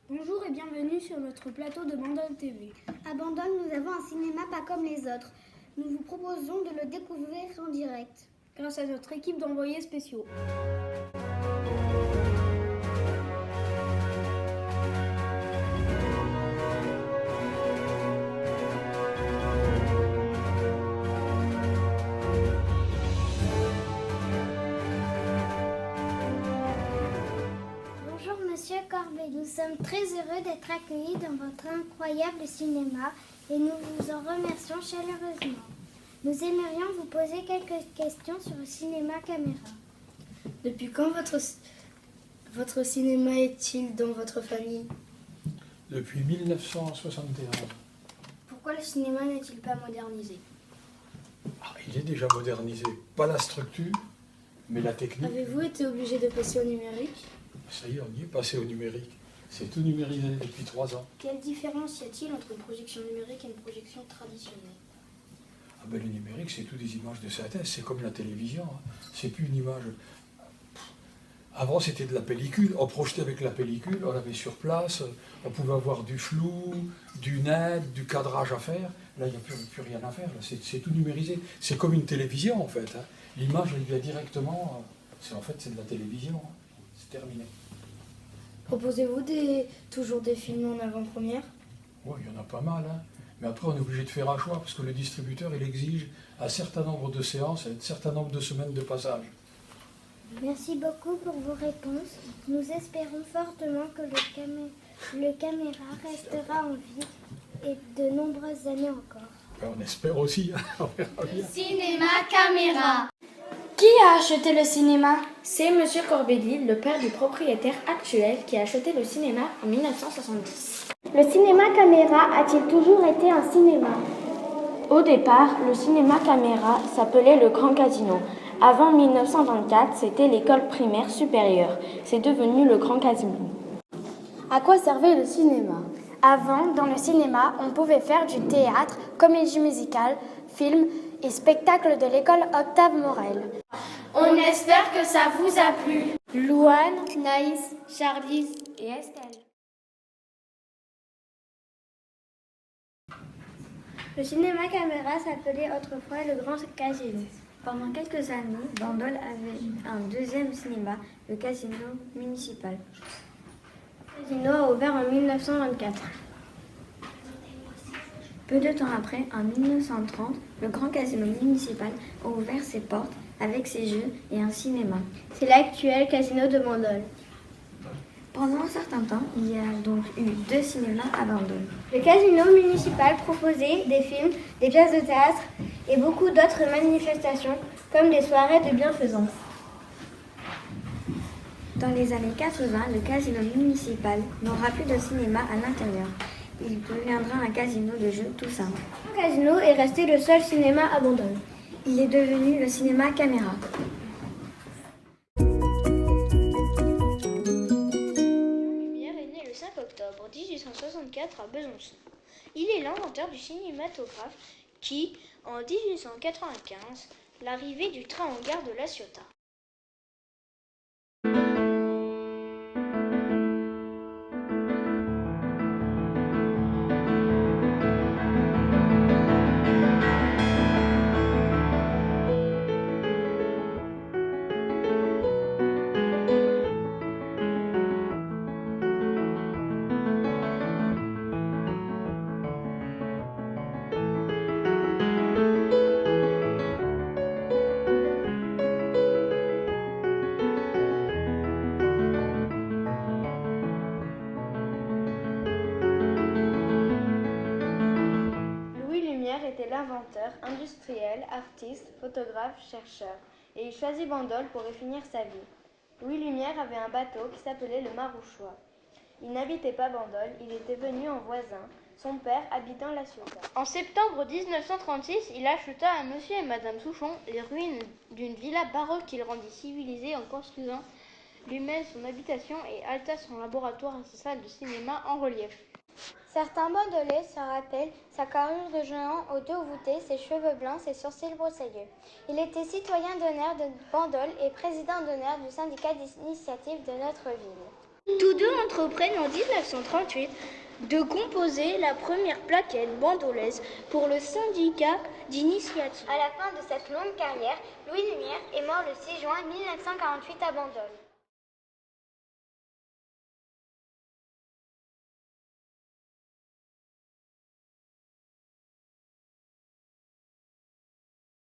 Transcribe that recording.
Bonjour et bienvenue sur notre plateau de Bandol TV. À Bandol, nous avons un cinéma pas comme les autres. Nous vous proposons de le découvrir en direct. Grâce à notre équipe d'envoyés spéciaux. Bonjour Monsieur Corbet, nous sommes très heureux d'être accueillis dans votre incroyable cinéma et nous vous en remercions chaleureusement. Nous aimerions vous poser quelques questions sur le cinéma caméra. Depuis quand votre cinéma est-il dans votre famille? Depuis 1971. Pourquoi le cinéma n'est-il pas modernisé? Il est déjà modernisé. Pas la structure, mais la technique. Avez-vous été obligé de passer au numérique? Ça y est, on y est passé au numérique. C'est tout numérisé depuis 3 ans. Quelle différence y a-t-il entre une projection numérique et une projection traditionnelle? Le numérique, c'est tout des images de synthèse. C'est comme la télévision. C'est plus une image. Avant, c'était de la pellicule. On projetait avec la pellicule, on l'avait sur place. On pouvait avoir du flou, du net, du cadrage à faire. Là, il n'y a plus rien à faire. C'est tout numérisé. C'est comme une télévision, en fait. L'image, elle vient directement. C'est de la télévision. C'est terminé. Proposez-vous toujours des films en avant-première? Oui, il y en a pas mal. Mais après, on est obligé de faire un choix parce que le distributeur, il exige un certain nombre de séances et un certain nombre de semaines de passage. Merci beaucoup pour vos réponses. Nous espérons fortement que le caméra restera en vie et de nombreuses années encore. On espère aussi. On verra bien. Cinéma caméra. Qui a acheté le cinéma? C'est Monsieur Corbet-Lille, le père du propriétaire actuel, qui a acheté le cinéma en 1970. Le cinéma caméra a-t-il toujours été un cinéma? Au départ, le cinéma caméra s'appelait le Grand Casino. Avant 1924, c'était l'école primaire supérieure. C'est devenu le Grand Casino. À quoi servait le cinéma? Avant, dans le cinéma, on pouvait faire du théâtre, comédie musicale, film et spectacle de l'école Octave Morel. On espère que ça vous a plu. Louane, Naïs, Charlize et Estelle. Le cinéma caméra s'appelait autrefois le Grand Casino. Pendant quelques années, Bandol avait un deuxième cinéma, le Casino municipal. Le casino a ouvert en 1924. Peu de temps après, en 1930, le Grand Casino municipal a ouvert ses portes avec ses jeux et un cinéma. C'est l'actuel casino de Bandol. Pendant un certain temps, il y a donc eu 2 cinémas à Bandol. Le casino municipal proposait des films, des pièces de théâtre et beaucoup d'autres manifestations comme des soirées de bienfaisance. Dans les années 80, le casino municipal n'aura plus de cinéma à l'intérieur. Il deviendra un casino de jeux tout simple. Le casino est resté le seul cinéma à Bandol. Il est devenu le cinéma caméra. Lumière est né le 5 octobre 1864 à Besançon. Il est l'inventeur du cinématographe qui, en 1895, l'arrivée du train en gare de La Ciotat. Était l'inventeur, industriel, artiste, photographe, chercheur, et il choisit Bandol pour y finir sa vie. Louis Lumière avait un bateau qui s'appelait le Marouchois. Il n'habitait pas Bandol, il était venu en voisin, son père habitant La Ciotat. En septembre 1936, il acheta à monsieur et madame Souchon les ruines d'une villa baroque qu'il rendit civilisée en construisant lui-même son habitation et alta son laboratoire et sa salle de cinéma en relief. Certains Bandolais se rappellent sa carrure de géant aux 2 voûtés, ses cheveux blancs, ses sourcils broussailleux. Il était citoyen d'honneur de Bandol et président d'honneur du syndicat d'initiative de notre ville. Tous deux entreprennent en 1938 de composer la première plaquette bandolaise pour le syndicat d'initiative. À la fin de cette longue carrière, Louis Lumière est mort le 6 juin 1948 à Bandol.